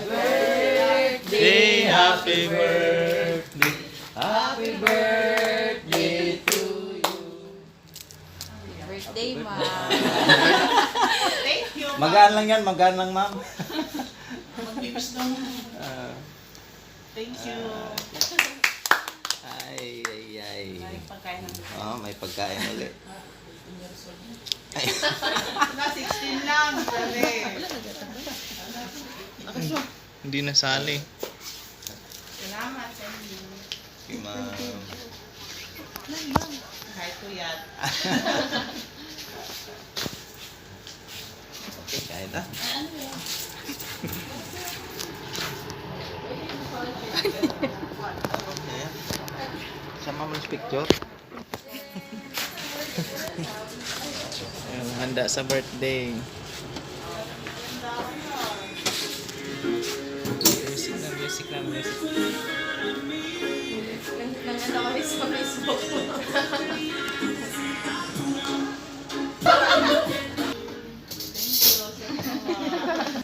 birthday, happy birthday, happy birthday to you. Birthday, ma. Thank you. Magaan lang yan, magaan lang, ma'am. Magbibis ng... Thank you. Ay. May pagkain ng... Oh, may pagkain ulit. Na, 16 lang. Dali. Hindi nasali. Salamat sa inyo. Okay, ma'am. Kahit tuyat. Okay, kain na. Ayan. Sama mo yung picture. Yung handa sa birthday. Music na. Nang ano kami sa Facebook.